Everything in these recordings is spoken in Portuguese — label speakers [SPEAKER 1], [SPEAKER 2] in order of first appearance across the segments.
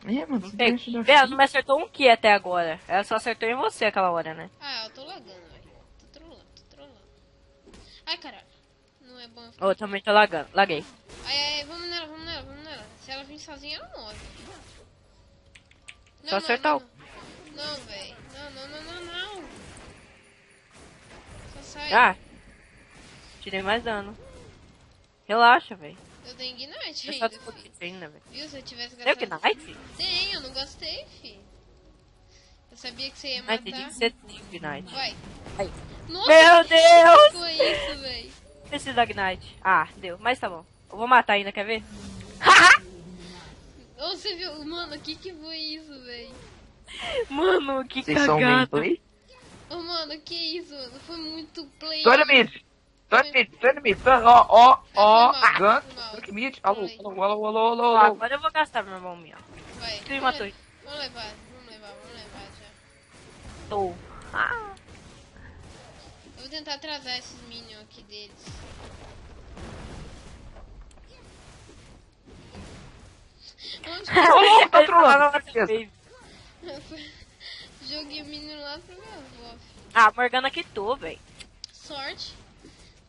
[SPEAKER 1] É, mano, você
[SPEAKER 2] Vê,
[SPEAKER 1] deixa de
[SPEAKER 2] ela não me acertou um ki até agora. Ela só acertou em você aquela hora, né?
[SPEAKER 3] Ah, eu tô lagando, velho. Tô trolando, tô trolando. Ai, caralho. Não é bom eu ficar
[SPEAKER 2] Ô,
[SPEAKER 3] aqui.
[SPEAKER 2] também tô lagando. Laguei.
[SPEAKER 3] Ai, ai, vamos nela, vamos nela, vamos nela. Se ela vir sozinha, ela morre.
[SPEAKER 2] Só
[SPEAKER 3] Não, não,
[SPEAKER 2] acertar
[SPEAKER 3] não,
[SPEAKER 2] o...
[SPEAKER 3] não. Não, velho. Não, não, não, não, não. Só sai.
[SPEAKER 2] Ah, tirei mais dano. Relaxa, velho.
[SPEAKER 3] Eu tenho Ignite
[SPEAKER 2] É só
[SPEAKER 3] ainda, fi.
[SPEAKER 2] discutir ainda, velho.
[SPEAKER 3] Viu? Se eu tivesse
[SPEAKER 2] Tem o
[SPEAKER 3] gastado...
[SPEAKER 2] Ignite?
[SPEAKER 3] Tem, eu não gostei, fi. Eu sabia que você ia
[SPEAKER 2] Ah, entendi
[SPEAKER 3] matar.
[SPEAKER 2] que você tem Ignite.
[SPEAKER 3] Vai.
[SPEAKER 2] Aí.
[SPEAKER 3] Nossa,
[SPEAKER 2] Meu Deus!
[SPEAKER 3] que foi isso, velho?
[SPEAKER 2] Preciso da Ignite. Ah, deu. Mas tá bom. Eu vou matar ainda, quer ver?
[SPEAKER 3] Ô, você viu? Mano, que foi isso, velho?
[SPEAKER 2] Mano, que
[SPEAKER 1] Vocês são
[SPEAKER 2] cagada.
[SPEAKER 1] gameplay?
[SPEAKER 3] Ô, mano, que isso, mano? Foi muito play.
[SPEAKER 1] Tô no mid! Tô no mid, tô no mid, ó,
[SPEAKER 3] Ah, foi mal,
[SPEAKER 1] gank,
[SPEAKER 3] foi mal.
[SPEAKER 1] gank mid, alô,
[SPEAKER 3] Falei.
[SPEAKER 1] alô, alô, alô, alô,
[SPEAKER 2] Ah,
[SPEAKER 1] alô.
[SPEAKER 2] agora eu vou gastar meu irmão meu.
[SPEAKER 3] Vai.
[SPEAKER 2] Quem matou ele?
[SPEAKER 3] Vamos levar já.
[SPEAKER 2] Tô. Ah.
[SPEAKER 3] Eu vou tentar atrasar esses minions aqui deles. Onde que
[SPEAKER 1] Ô, louco, tá
[SPEAKER 2] Ele
[SPEAKER 1] trolando,
[SPEAKER 2] falava
[SPEAKER 1] certeza.
[SPEAKER 2] também.
[SPEAKER 3] Joguei o menino lá pra minha avó, fi.
[SPEAKER 2] Ah, Morgana quitou, velho.
[SPEAKER 3] Sorte.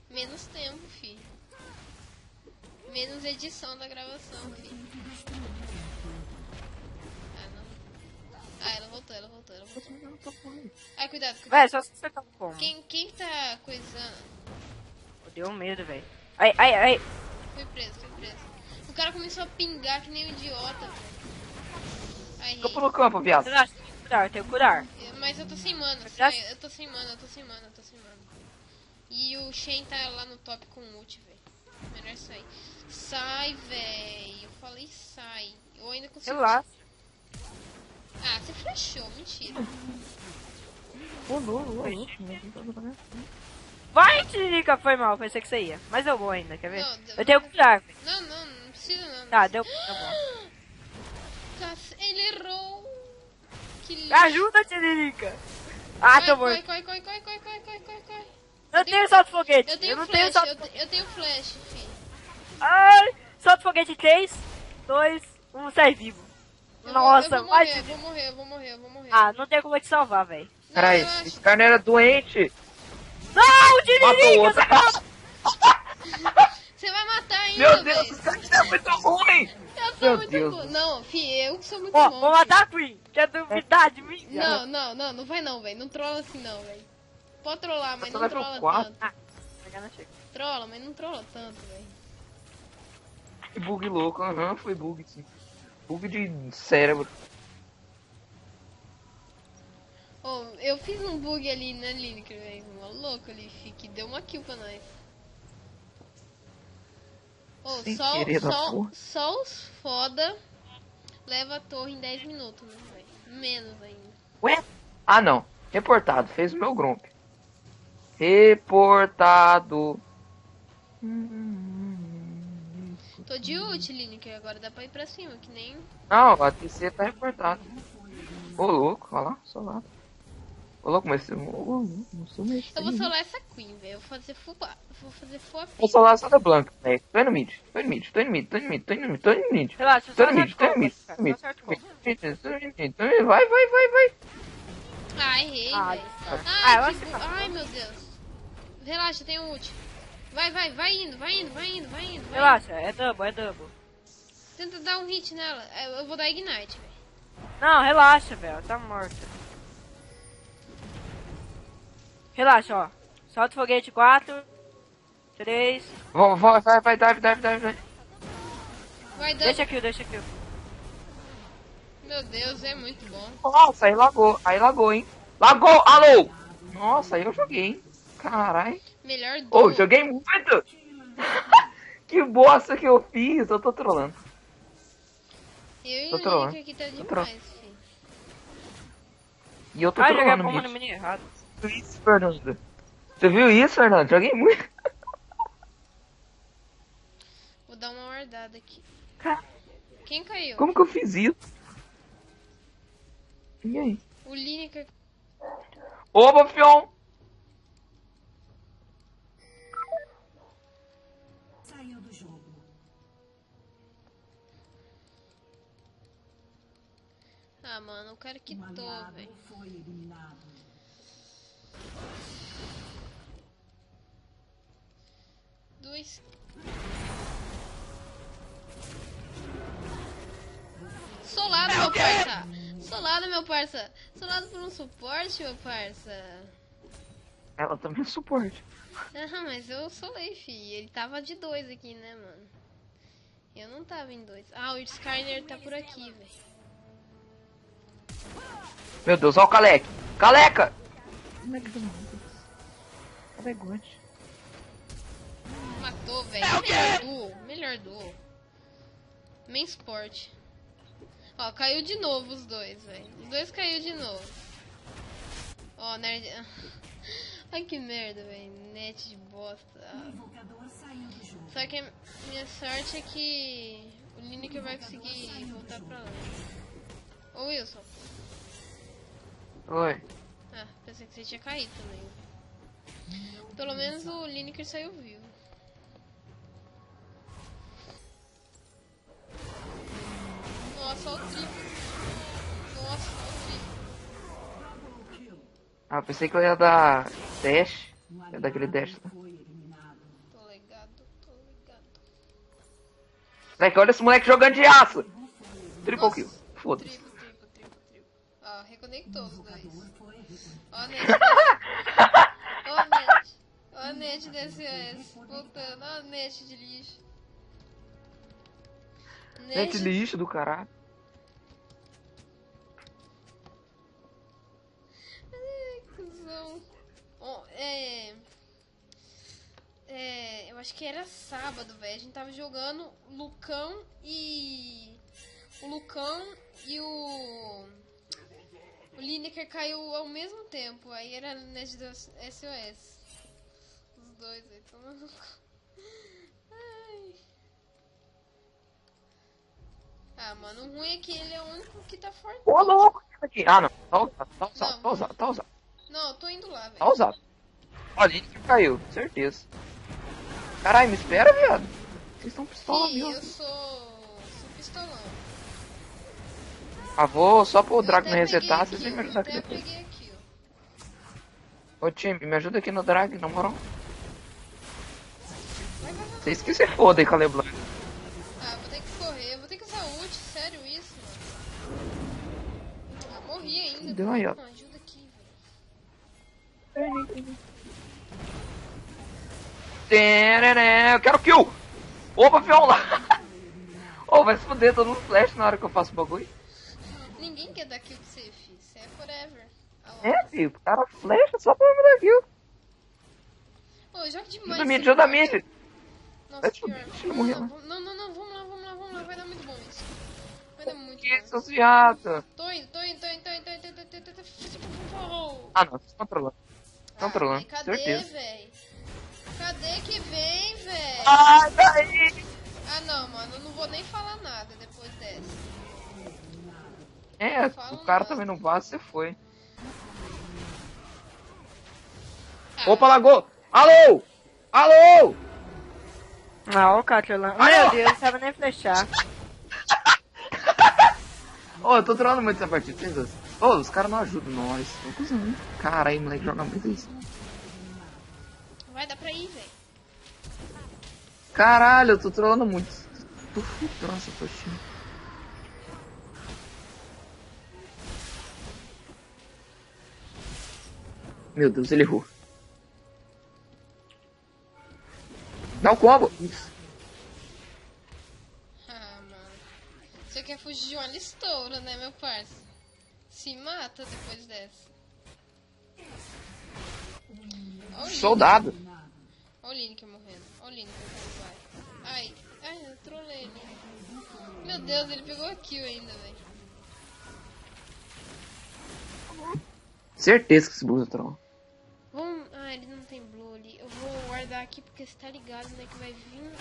[SPEAKER 3] Menos tempo, fi. Menos edição da gravação, fi. Ah, não. Ah, ela voltou. Ah, cuidado.
[SPEAKER 2] Véi, só se você tá como.
[SPEAKER 3] Quem que tá coisando?
[SPEAKER 2] Deu medo, velho. Ai.
[SPEAKER 3] Fui preso. O cara começou a pingar que nem um idiota, velho. Ai,
[SPEAKER 1] Fica pro campo, viado.
[SPEAKER 2] Relaxa, tenho que curar.
[SPEAKER 3] mas eu tô sem mana.
[SPEAKER 2] Já-
[SPEAKER 3] Eu tô sem mana. E o Shen tá lá no top com ult, velho. Melhor sair. Sai, velho. Eu falei sai. Eu ainda consigo.
[SPEAKER 2] Relaxa.
[SPEAKER 3] Ah, você flashou. Mentira.
[SPEAKER 2] Vai, Tirica, foi mal, pensei que você ia. Mas eu vou ainda, quer ver?
[SPEAKER 3] Não,
[SPEAKER 2] Eu tenho que curar, velho.
[SPEAKER 3] Não precisa não.
[SPEAKER 2] Tá, deu. Tá bom.
[SPEAKER 3] Ele errou. Que lixo.
[SPEAKER 2] Ajuda, Tirica. Ah, tô
[SPEAKER 3] Corre.
[SPEAKER 2] morto.
[SPEAKER 3] Corre.
[SPEAKER 2] Eu tenho salto foguete.
[SPEAKER 3] Eu tenho
[SPEAKER 2] não
[SPEAKER 3] flash,
[SPEAKER 2] tenho salto.
[SPEAKER 3] eu tenho flash, filho.
[SPEAKER 2] Ai, solta o foguete 3, 2, 1, sai vivo. Nossa,
[SPEAKER 3] eu
[SPEAKER 2] vai.
[SPEAKER 3] vou morrer.
[SPEAKER 2] Ah, não tem como te salvar, velho.
[SPEAKER 3] Não,
[SPEAKER 1] Caralho,
[SPEAKER 3] relaxa.
[SPEAKER 1] esse cara não era doente.
[SPEAKER 2] Não,
[SPEAKER 1] Matou o
[SPEAKER 2] Tiririca!
[SPEAKER 1] outro.
[SPEAKER 3] Você vai matar ainda,
[SPEAKER 1] Meu Deus,
[SPEAKER 3] velho.
[SPEAKER 1] esse cara é muito ruim.
[SPEAKER 3] Eu sou
[SPEAKER 1] Meu
[SPEAKER 3] muito
[SPEAKER 1] Deus.
[SPEAKER 3] bom. Não, filho, eu sou muito
[SPEAKER 2] Ó,
[SPEAKER 3] bom.
[SPEAKER 2] vou matar a Queen. Quer duvidar de mim?
[SPEAKER 3] Não vai não, velho. Não trola assim não, velho. Pode trollar, mas
[SPEAKER 1] Você
[SPEAKER 3] não
[SPEAKER 1] vai pro
[SPEAKER 3] trola
[SPEAKER 1] quarto?
[SPEAKER 3] tanto.
[SPEAKER 2] Ah, Morgana chega.
[SPEAKER 3] Trola, mas não trola tanto, velho.
[SPEAKER 1] Que bug louco, aham, foi bug, sim. Bug de cérebro.
[SPEAKER 3] Oh, eu fiz um bug ali na Lineker, velho. Louco ali, fi, que deu uma kill pra nós. Oh,
[SPEAKER 1] Sem querer da porra.
[SPEAKER 3] só os foda leva a torre em 10 minutos, né, velho? Menos ainda.
[SPEAKER 1] Ué? Ah, não. Reportado, fez o meu grump. Reportado.
[SPEAKER 3] Tô de ult, Lineker, agora dá pra ir pra cima, que nem...
[SPEAKER 1] Não, a TC tá reportado. Ô, louco, olha lá, só lá. Ô, louco, mas eu não sou meio
[SPEAKER 3] Eu vou solar essa Queen, velho. Eu vou fazer full AP.
[SPEAKER 1] Vou solar só da Blanca, velho. Tô indo mid. Tô indo mid.
[SPEAKER 2] Relaxa, eu
[SPEAKER 1] Tô
[SPEAKER 2] só
[SPEAKER 1] indo mid,
[SPEAKER 2] acerto como, cara. Só acerto como.
[SPEAKER 1] Vai.
[SPEAKER 3] Ah, errei,
[SPEAKER 2] Ah,
[SPEAKER 3] velho.
[SPEAKER 2] desculpa.
[SPEAKER 3] Ai,
[SPEAKER 2] eu
[SPEAKER 3] que
[SPEAKER 2] acho que tá.
[SPEAKER 3] Ai, meu Deus. Relaxa, tem ult. Vai indo.
[SPEAKER 2] Relaxa, é double.
[SPEAKER 3] Tenta dar um hit nela. Eu vou dar ignite, velho.
[SPEAKER 2] Não, relaxa, velho. Tá morta. Relaxa, ó. Solta o foguete 4, 3.
[SPEAKER 1] Vai, dive.
[SPEAKER 3] Vai dando.
[SPEAKER 2] Deixa kill.
[SPEAKER 3] Meu Deus, é muito bom.
[SPEAKER 1] Nossa, aí lagou, hein. Lagou, alô. Nossa, aí eu joguei, hein. Carai.
[SPEAKER 3] Melhor
[SPEAKER 1] Ô,
[SPEAKER 3] duo.
[SPEAKER 1] joguei muito. Que bosta que eu fiz. Eu tô trolando.
[SPEAKER 3] Eu e
[SPEAKER 1] Tô
[SPEAKER 3] o
[SPEAKER 1] trolando.
[SPEAKER 3] Nick aqui tá
[SPEAKER 1] Tô
[SPEAKER 3] demais, filho.
[SPEAKER 1] E eu tô
[SPEAKER 2] Ai, joguei a
[SPEAKER 1] trolando
[SPEAKER 2] combo no
[SPEAKER 1] mid.
[SPEAKER 2] mini errado.
[SPEAKER 1] Você viu isso, Fernando? Você viu isso, Fernando? Joguei muito.
[SPEAKER 3] Vou dar uma guardada aqui.
[SPEAKER 1] Cara,
[SPEAKER 3] Quem caiu?
[SPEAKER 1] como que eu fiz isso? E aí?
[SPEAKER 3] O Lineker.
[SPEAKER 1] Oba, fião!
[SPEAKER 4] Saiu do jogo.
[SPEAKER 3] Ah, mano, o cara quitou, velho. Dois. Solado, meu parça. Solado, meu parça. Solado por um suporte, meu parça.
[SPEAKER 1] Ela também é suporte.
[SPEAKER 3] Aham, mas eu solei, fi. Ele tava de 2 aqui, né, mano? Eu não tava em 2. Ah, o Skyner tá por aqui, velho.
[SPEAKER 1] Meu Deus, olha o Kalec. Caleca! Moleque do mal. Cadê God?
[SPEAKER 3] Matou, velho. Melhor duo. Melhor duo. Main Sport. Ó, caiu de novo os dois, velho. Os dois caiu de novo. Ó, nerd. Ai, que merda, velho. Net de bosta. Ah. Só que a minha sorte é que o Lineker vai conseguir voltar pra lá. Ô, Wilson.
[SPEAKER 1] Oi.
[SPEAKER 3] Ah, pensei que você tinha caído também. Pelo menos o Lineker saiu vivo. Nossa, olha o triplo. Nossa, olha o triplo.
[SPEAKER 1] Ah, pensei que eu ia dar dash. Ia dar aquele dash. Tá?
[SPEAKER 3] Tô ligado, tô ligado.
[SPEAKER 1] Moleque, olha esse moleque jogando de aço. Triple
[SPEAKER 3] Nossa,
[SPEAKER 1] kill. Foda-se.
[SPEAKER 3] Triplo. Ó, reconectou os dois. Ó a net desse. Ó a net. Ó a net desse OS. Voltando. Ó a net de lixo.
[SPEAKER 1] Net lixo do caralho.
[SPEAKER 3] Ai, cuzão. Ó, eu acho que era sábado, velho. A gente tava jogando Lucão e. O Lucão e o. O Lineker caiu ao mesmo tempo. Aí era net do SOS. Os dois aí tomando. Ai. Ah, mano, o ruim é que ele é o único que tá forte.
[SPEAKER 1] Ô, louco. Aqui. Ah, não. Tá usado, tá usado,
[SPEAKER 3] Não.
[SPEAKER 1] tá usado, tá usado.
[SPEAKER 3] Não, eu tô indo lá,
[SPEAKER 1] Tá
[SPEAKER 3] velho.
[SPEAKER 1] usado. Olha, ele caiu, certeza. Caralho, me espera, viado. Vocês estão pistola
[SPEAKER 3] Sim, eu
[SPEAKER 1] mesmo.
[SPEAKER 3] sou pistolão.
[SPEAKER 1] Ah, vou só pro
[SPEAKER 3] Eu
[SPEAKER 1] Drag
[SPEAKER 3] até
[SPEAKER 1] não resetar,
[SPEAKER 3] peguei
[SPEAKER 1] vocês vêm
[SPEAKER 3] kill,
[SPEAKER 1] me ajudar aqui
[SPEAKER 3] até
[SPEAKER 1] depois.
[SPEAKER 3] peguei kill.
[SPEAKER 1] Ô time, me ajuda aqui no Drag, na moral.
[SPEAKER 3] Vai.
[SPEAKER 1] Vocês que se fodem com a LeBlanc.
[SPEAKER 3] Ah, vou ter que correr, vou ter que usar ult, sério isso, mano. Ah, morri ainda.
[SPEAKER 1] Deu aí, ó.
[SPEAKER 3] Não, ajuda aqui, velho.
[SPEAKER 1] Eu quero kill! Opa, fião lá! Ô, vai se fuder, tô no flash na hora que eu faço o bagulho.
[SPEAKER 3] Ninguém quer dar kill pra você, fi. Você é forever. Ah, lá.
[SPEAKER 1] É, filho, o cara flecha só pra me dar kill.
[SPEAKER 3] Ô, joga demais.
[SPEAKER 1] Ajuda mid,
[SPEAKER 3] esse
[SPEAKER 1] ajuda
[SPEAKER 3] porta.
[SPEAKER 1] mid.
[SPEAKER 3] Nossa,
[SPEAKER 1] Deixa eu-
[SPEAKER 3] pior.
[SPEAKER 1] deixa ele morrer lá.
[SPEAKER 3] Não, vamos lá. Vai dar muito bom isso. Vai dar muito
[SPEAKER 1] Que
[SPEAKER 3] bom.
[SPEAKER 1] seus viados.
[SPEAKER 3] Tô indo.
[SPEAKER 1] Ah, não, vocês estão trolando. Estão trolando,
[SPEAKER 3] Mas cadê,
[SPEAKER 1] certeza.
[SPEAKER 3] véi? Cadê que vem, véi?
[SPEAKER 1] Ai, daí!
[SPEAKER 3] Ah, não, mano. Eu não vou nem falar nada depois dessa.
[SPEAKER 1] É,
[SPEAKER 3] Fala
[SPEAKER 1] o cara
[SPEAKER 3] nada.
[SPEAKER 1] também não vaza, você foi.
[SPEAKER 3] Ah,
[SPEAKER 1] Opa, lagou! Alô! Alô!
[SPEAKER 2] Ah, o Catrolão.
[SPEAKER 1] Ai,
[SPEAKER 2] Meu
[SPEAKER 1] ó.
[SPEAKER 2] Deus, não sabe nem flechar.
[SPEAKER 1] Ô, eu tô trolando muito essa partida, vocês dois. Ô, os caras não ajudam nós. Tô cuzão, hein? Caralho, moleque joga muito isso.
[SPEAKER 3] vai dar pra ir, véi.
[SPEAKER 1] Caralho, eu tô trolando muito. Tô futrando essa partida. Meu Deus, ele errou. Dá o combo. Isso.
[SPEAKER 3] Ah, mano. Você quer fugir de uma listoura, né, meu parça? Se mata depois dessa. Ó o
[SPEAKER 1] Soldado.
[SPEAKER 3] Ó o Lineker morrendo. Ó o Lineker como vai. Ai, eu trolei ele. Meu Deus, ele pegou a kill ainda, velho.
[SPEAKER 1] Certeza que esse Blue é troll.
[SPEAKER 3] Vamos... Ah, ele não tem blue ali. Eu vou guardar aqui porque você tá ligado, né, que vai vir...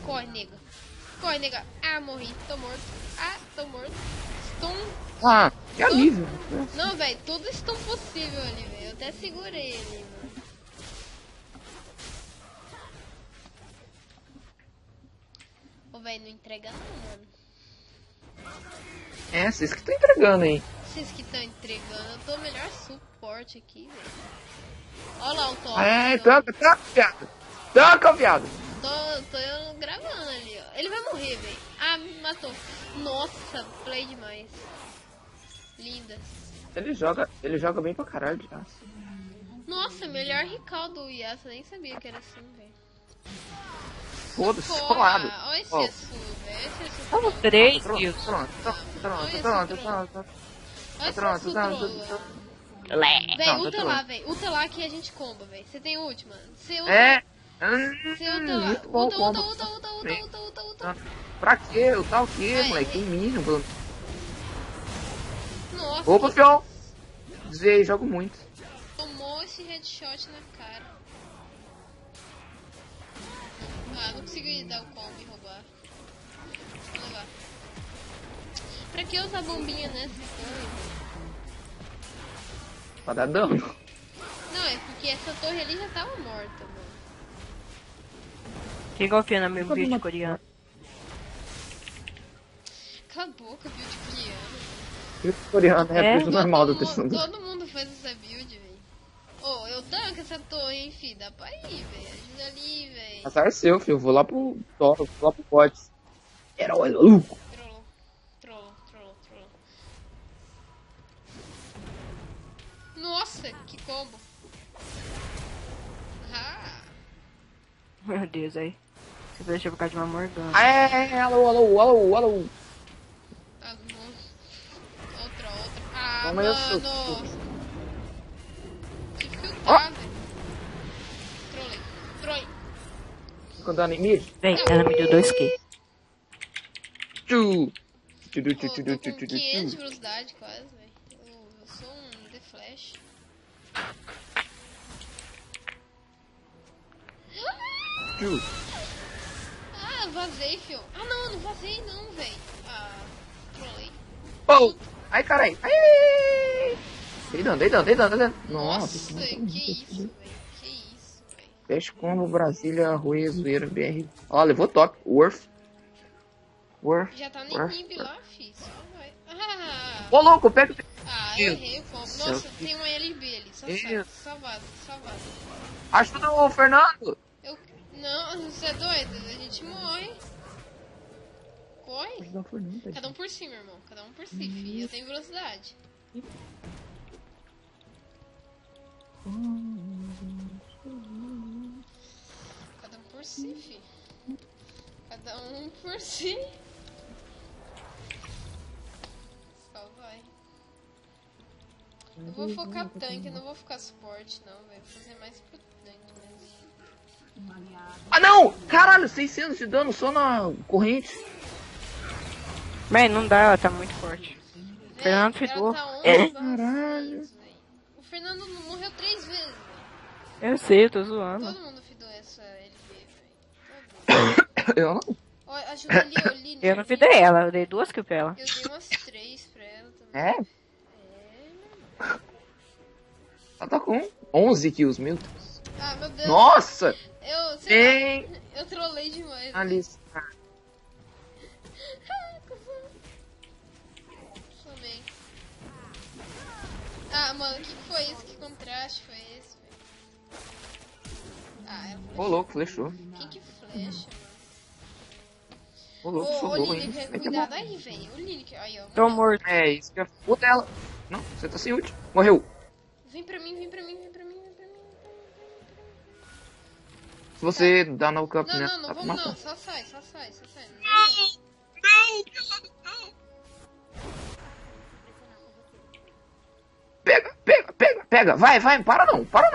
[SPEAKER 3] Corre, nega. Corre, nega. Ah, morri. Tô morto. Ah, tô morto. Stun.
[SPEAKER 1] Ah, que alívio.
[SPEAKER 3] Não, velho, tudo stun possível ali, velho. Eu até segurei ele, mano. Ô, velho, não entrega não, mano.
[SPEAKER 1] É, vocês que estão entregando, hein?
[SPEAKER 3] Vocês que estão entregando, eu tô melhor suporte aqui, velho. Olha lá o top.
[SPEAKER 1] É, tanca, viado. Tanca, viado.
[SPEAKER 3] Tô eu gravando ali, ó. Ele vai morrer, velho. Ah, me matou. Nossa, play demais. Linda.
[SPEAKER 1] Ele joga bem pra caralho de aço.
[SPEAKER 3] Nossa, melhor recall do Yasuo. Nem sabia que era assim, velho.
[SPEAKER 1] Foda-se,
[SPEAKER 3] Porra,
[SPEAKER 1] colado.
[SPEAKER 3] olha esse
[SPEAKER 1] Ó.
[SPEAKER 3] Yasuo, velho. Esse Yasuo
[SPEAKER 2] Estamos
[SPEAKER 3] troll.
[SPEAKER 2] 3
[SPEAKER 1] Pronto,
[SPEAKER 2] kills.
[SPEAKER 1] pronto, pronto.
[SPEAKER 3] Olha esse
[SPEAKER 1] Pronto,
[SPEAKER 3] Yasuo troll.
[SPEAKER 2] Lé.
[SPEAKER 3] Véi,
[SPEAKER 1] Não, tá
[SPEAKER 3] ulta lá, véi. Ulta lá que a gente comba, véi. Você tem última? Você ulta.
[SPEAKER 1] É.
[SPEAKER 3] Você ulta lá.
[SPEAKER 1] Muito bom
[SPEAKER 3] Ulta,
[SPEAKER 1] combo.
[SPEAKER 3] ulta.
[SPEAKER 1] Pra quê? Eu tá o quê,
[SPEAKER 3] Ai,
[SPEAKER 1] moleque? Tem mínimo, Bruno.
[SPEAKER 3] Nossa,
[SPEAKER 1] Opa, fião. Desviei, jogo muito.
[SPEAKER 3] tomou esse headshot na cara. Ah, não consegui dar o combo e roubar. Vou levar. Pra que usar bombinha nessa torre?
[SPEAKER 1] Pra dar dano.
[SPEAKER 3] Não, é porque essa torre ali já tava morta, mano.
[SPEAKER 2] Quem confia no meu vídeo coreano?
[SPEAKER 3] Cala a boca, build coreano.
[SPEAKER 1] Esse coreano é a coisa normal do texto.
[SPEAKER 3] Todo mundo faz essa build, velho. Ô, eu tanco essa torre, hein, fi. Dá pra ir, velho. Ajuda ali, velho.
[SPEAKER 1] Azar seu, filho. Vou lá pro Toro, vou lá pro bot. Herói louco.
[SPEAKER 3] Trollou. Nossa, que combo. Ah.
[SPEAKER 2] Meu Deus, aí. Você deixa por causa de uma Morgana.
[SPEAKER 1] Alô.
[SPEAKER 3] Ah, nossa. Outra. Ah,
[SPEAKER 1] Toma aí o seu.
[SPEAKER 3] mano. Tive que
[SPEAKER 1] Ó.
[SPEAKER 3] ultar, velho. Trolei.
[SPEAKER 1] Ficou dando em mid?
[SPEAKER 2] Vem, ela me deu 2K.
[SPEAKER 1] Tchu.
[SPEAKER 3] Pô, tô com 500 de velocidade quase, velho. Eu sou um The Flash.
[SPEAKER 1] Tchu.
[SPEAKER 3] Ah, vazei, fio. Ah, não vazei não, velho. Ah, trolei.
[SPEAKER 1] Oh. Ai, carai. Ai. Dei dano.
[SPEAKER 3] Nossa,
[SPEAKER 1] Nossa.
[SPEAKER 3] que isso, velho.
[SPEAKER 1] Fecha combo, Brasília, Arroio, Zoeira, BR. Ó, levou top. Worth.
[SPEAKER 3] Já tá no
[SPEAKER 1] Worth.
[SPEAKER 3] inib lá, fi. Só vai. Ah,
[SPEAKER 1] Ô, louco, pega.
[SPEAKER 3] errei o combo. Nossa, tem uma LB ali. Só sai.
[SPEAKER 1] Isso.
[SPEAKER 3] Salvado.
[SPEAKER 1] Ajuda o Fernando.
[SPEAKER 3] Não, você é doido? A gente morre. Corre.
[SPEAKER 1] Ajuda o Fernando.
[SPEAKER 3] Cada um por si, meu irmão. Cada um por si, fi. Eu tenho velocidade. Cada um por si, fi. Cada um por si. Só vai. Eu vou focar tanque, não vou ficar suporte, não, velho. Vou fazer mais pro tanque mesmo.
[SPEAKER 1] Ah, não! Caralho, 600 de dano só na corrente.
[SPEAKER 2] Mas não dá, ela tá muito forte. Fernando
[SPEAKER 3] Ela
[SPEAKER 2] ficou.
[SPEAKER 3] tá 11
[SPEAKER 2] É.
[SPEAKER 3] Caralho. O Fernando morreu 3 vezes, velho.
[SPEAKER 2] Eu sei, eu tô zoando.
[SPEAKER 3] Todo mundo fidou essa LB, velho.
[SPEAKER 1] Eu não.
[SPEAKER 3] Ó, ajuda ali, ô Lini.
[SPEAKER 2] Eu não fidei ela, eu dei 2 kills pra ela.
[SPEAKER 3] Eu dei umas 3 pra ela também.
[SPEAKER 1] É? Ela tá com 11 kills, meu Deus.
[SPEAKER 3] Ah, meu Deus.
[SPEAKER 1] Nossa!
[SPEAKER 3] Eu, sei
[SPEAKER 1] Tem
[SPEAKER 3] lá, eu trolei demais.
[SPEAKER 1] Alice.
[SPEAKER 3] Sumei. Ah, mano, o que foi isso? Que contraste foi esse, velho? Ah, ela
[SPEAKER 1] Ô, louco, flechou.
[SPEAKER 3] Quem que flecha, mano?
[SPEAKER 1] Ô, louco,
[SPEAKER 3] Ô,
[SPEAKER 1] sobrou,
[SPEAKER 3] Lineker,
[SPEAKER 1] hein? Vai que é
[SPEAKER 3] cuidado
[SPEAKER 1] bom.
[SPEAKER 3] aí, velho. O Lineker, aí, ó.
[SPEAKER 2] Tô morto.
[SPEAKER 1] É, isso que é puta ela. Não, você tá sem ult. Morreu.
[SPEAKER 3] Vem pra mim.
[SPEAKER 1] Se você dá no cup, né?
[SPEAKER 3] Não,
[SPEAKER 1] dá pra
[SPEAKER 3] vamos
[SPEAKER 1] matar.
[SPEAKER 3] não. Só sai.
[SPEAKER 1] Pega. Vai, para não.
[SPEAKER 3] Não para.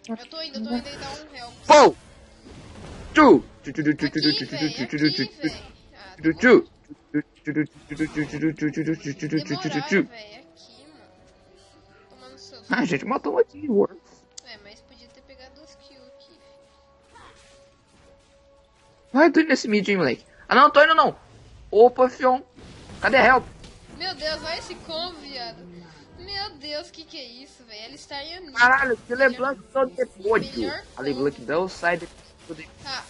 [SPEAKER 3] Eu tô indo e dar um help.
[SPEAKER 1] Pou! Tchu!
[SPEAKER 3] Aqui, velho. Ah,
[SPEAKER 1] Tchu!
[SPEAKER 3] demoraram, velho. Aqui, mano. Tomando seu...
[SPEAKER 1] Ah, a gente matou um aqui, War.
[SPEAKER 3] É, mas podia ter pegado 2 kills aqui.
[SPEAKER 1] Vai, tô indo nesse mid, hein, moleque. Ah, não, tô indo não. Opa, fião. Cadê a help?
[SPEAKER 3] Meu Deus, olha esse combo, viado. Meu Deus, que é isso, velho? Ela está em anime.
[SPEAKER 1] Caralho, que LeBlanc todo depois.
[SPEAKER 3] Melhor
[SPEAKER 1] A LeBlanc não sai depois.
[SPEAKER 3] Tá,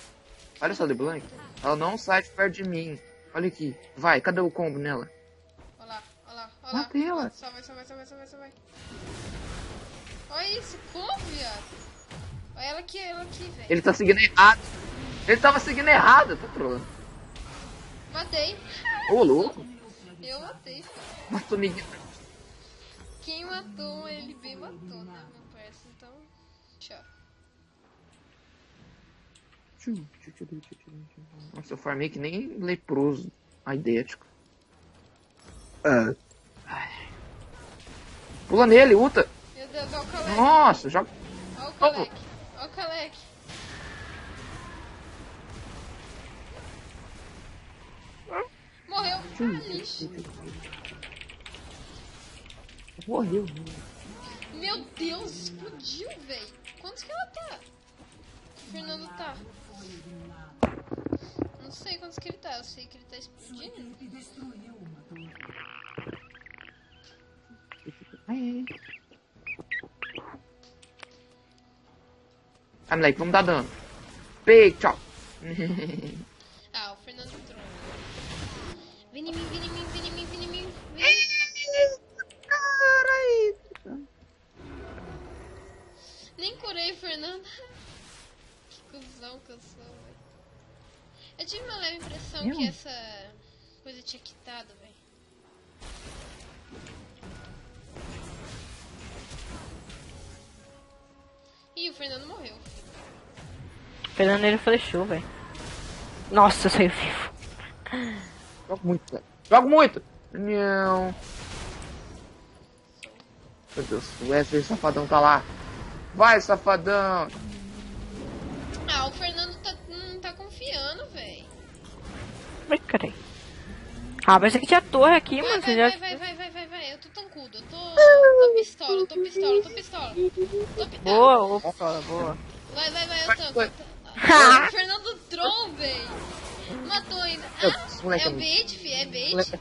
[SPEAKER 1] Olha só, LeBlanc. Ela não sai de perto de mim. Olha aqui. Vai, cadê o combo nela?
[SPEAKER 3] Olha lá, olha lá, olha lá.
[SPEAKER 1] Matei ela.
[SPEAKER 3] Só vai, só vai, só vai, só vai, só vai. Olha isso, como, viado? Olha ela aqui, velho.
[SPEAKER 1] Ele tá seguindo errado. Ele tava seguindo errado. Tá trolando.
[SPEAKER 3] Matei.
[SPEAKER 1] Ô, louco.
[SPEAKER 3] Eu matei, filho.
[SPEAKER 1] Matou ninguém.
[SPEAKER 3] Quem matou, ele bem matou, né, meu parceiro? Então, tchau.
[SPEAKER 1] Nossa, eu farmei que nem leproso. Aidético. Pula nele, Uta.
[SPEAKER 3] Meu Deus, olha o Kalec.
[SPEAKER 1] Nossa, joga.
[SPEAKER 3] Olha o Kalec. Olha o Kalec. Morreu. Ah, lixo.
[SPEAKER 1] Morreu.
[SPEAKER 3] Meu Deus, explodiu, velho. Quantos que ela tá? O Fernando tá. Não sei quantos que ele tá. Eu sei que ele tá explodindo.
[SPEAKER 1] Ah, moleque, vamos dar dano. Pega, tchau.
[SPEAKER 3] Ah, o Fernando entrou. Vem em mim, vem em mim, vem em mim, vem em mim.
[SPEAKER 1] Caralho.
[SPEAKER 3] Nem curei, Fernando. Que cuzão que eu sou, velho. Eu tive uma leve impressão que essa coisa tinha quitado, velho. Ih, o Fernando morreu.
[SPEAKER 2] O Fernando ele flechou, velho. Nossa, eu saí vivo.
[SPEAKER 1] Jogo muito, velho. Jogo muito. Não. Meu Deus, o Wesley safadão tá lá. Vai, safadão.
[SPEAKER 3] Ah, o Fernando não tá confiando, velho.
[SPEAKER 2] Ai, caralho. Ah, mas aqui tinha torre aqui,
[SPEAKER 3] Vai,
[SPEAKER 2] mano.
[SPEAKER 3] vai,
[SPEAKER 2] Você já...
[SPEAKER 3] vai. Eu tô tancudo. Eu tô pistola, eu tô pistola, tô pistola.
[SPEAKER 2] Boa, opa, boa.
[SPEAKER 3] Vai, eu tanco. Ah, o Fernando Tron, velho. Matou ainda. Ah, é o bait, fi, é bait.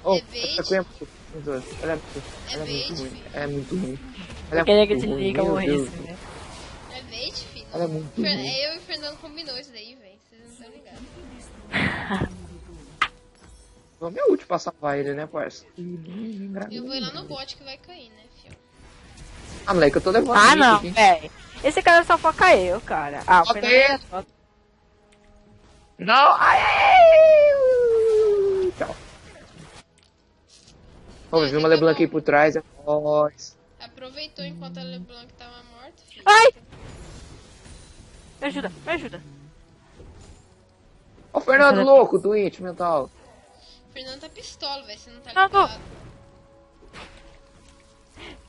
[SPEAKER 1] Oh,
[SPEAKER 3] É bait.
[SPEAKER 1] essa coisa ela
[SPEAKER 3] É
[SPEAKER 1] é muito
[SPEAKER 3] bait,
[SPEAKER 1] ruim.
[SPEAKER 3] fi.
[SPEAKER 1] É muito ruim.
[SPEAKER 2] Eu queria que esse
[SPEAKER 1] muito ruim,
[SPEAKER 2] liga
[SPEAKER 1] meu
[SPEAKER 2] morresse,
[SPEAKER 1] Deus.
[SPEAKER 2] né?
[SPEAKER 3] É bait, fi.
[SPEAKER 1] Ela é muito ruim.
[SPEAKER 3] Eu e o Fernando combinou isso daí, velho. Vocês não estão ligados.
[SPEAKER 1] Vamos meu ult pra salvar ele, né, parça?
[SPEAKER 3] Eu vou ir lá no bot que vai cair, né, fio?
[SPEAKER 1] Ah, moleque, eu tô levando
[SPEAKER 2] Ah,
[SPEAKER 1] isso
[SPEAKER 2] não,
[SPEAKER 1] aqui.
[SPEAKER 2] velho. Esse cara só foca eu, cara. Ah, o
[SPEAKER 1] Ok.
[SPEAKER 2] Fernando é só...
[SPEAKER 1] Não! Ai! Tchau. Vamos ver uma LeBlanc aí por trás. É nóis.
[SPEAKER 3] Aproveitou enquanto a LeBlanc tava morta, filho.
[SPEAKER 2] Ai! Me ajuda, me ajuda.
[SPEAKER 1] Ó o Fernando louco, doente mental.
[SPEAKER 3] O Fernando tá pistola, velho. Você não tá
[SPEAKER 2] Não, não.
[SPEAKER 3] ligado.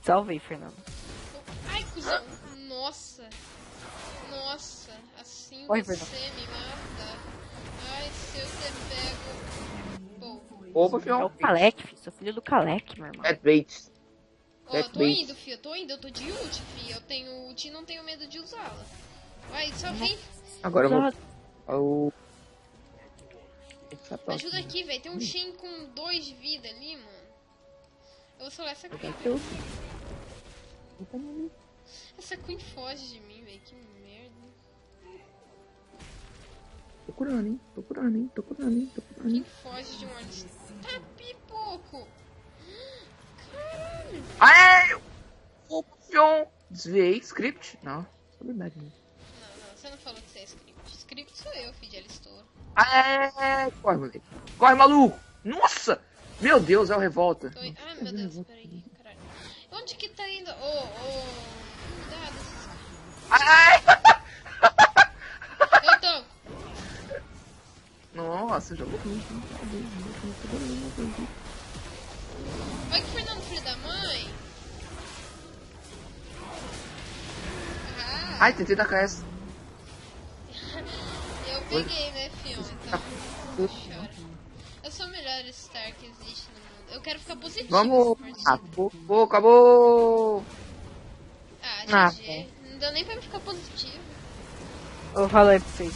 [SPEAKER 2] Salvei, Fernando.
[SPEAKER 3] Ai, cuzão. Nossa. Nossa. Assim
[SPEAKER 2] Oi,
[SPEAKER 3] você
[SPEAKER 2] Fernando.
[SPEAKER 3] me mata. Ai, se eu te pego. Bom.
[SPEAKER 1] Opa,
[SPEAKER 2] É o
[SPEAKER 1] fião.
[SPEAKER 2] Kalec, filho. Sou filho do Kalec, meu irmão.
[SPEAKER 1] Bad bait.
[SPEAKER 3] Ó, eu tô indo, filho. Eu tô indo. Eu tô de ult, filho. Eu tenho ult e não tenho medo de usá-la. Vai, só vem.
[SPEAKER 1] Agora eu vou...
[SPEAKER 3] Me ajuda aqui, velho. Tem um Shen com 2 de vida ali, mano. Eu vou solar essa Queen, velho. Essa Queen foge de mim, velho. Que merda.
[SPEAKER 1] Tô curando, hein? Tô curando, hein? Tô curando, hein? Tô curando,
[SPEAKER 3] Quem
[SPEAKER 1] hein?
[SPEAKER 3] foge de um ordem? Tá pipoco. Caralho.
[SPEAKER 1] Aê! Opa, fião. Desviei. Script? Não. É verdade, né?
[SPEAKER 3] Não, você não falou que você é script. Script sou eu, filho de Alistora.
[SPEAKER 1] Aê! Corre, moleque. Corre, maluco. Nossa! Meu Deus, é o Revolta.
[SPEAKER 3] Ai, meu Deus, peraí. Caralho. Onde que tá indo? Cuidado.
[SPEAKER 1] Ai!
[SPEAKER 3] Eu tô.
[SPEAKER 1] Nossa, jogou muito.
[SPEAKER 3] Vai que Fernando, filho da mãe. Ah,
[SPEAKER 1] Ai, tentei dar KS.
[SPEAKER 3] eu peguei, né, fião? Então, chora. Eu sou o melhor star que existe no mundo. Eu quero ficar positivo.
[SPEAKER 1] Vamos.
[SPEAKER 3] nessa partida.
[SPEAKER 1] Acabou, acabou.
[SPEAKER 3] Ah,
[SPEAKER 2] Ah,
[SPEAKER 3] GG. Não deu nem pra me ficar positivo.
[SPEAKER 2] Eu falei pra vocês.